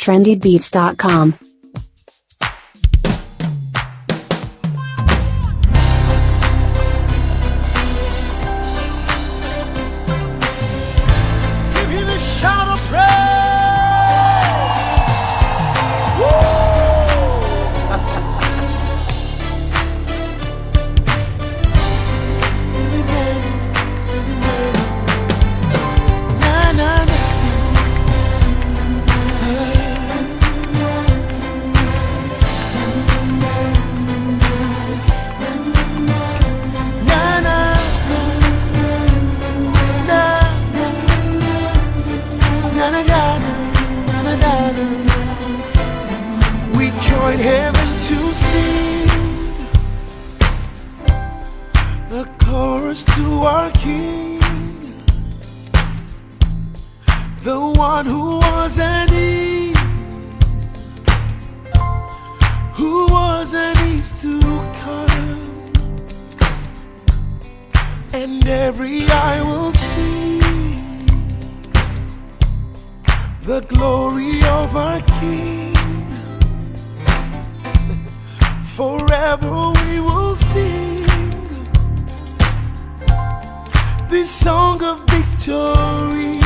trendybeats.com. Give him a shout of praise. Woo! Na, na, na. Na, na, na, na, na, na, na. We join heaven to sing a chorus to our King, the one who was and is, who was and is to come, and every eye will see the glory of our King. Forever we will sing this song of victory.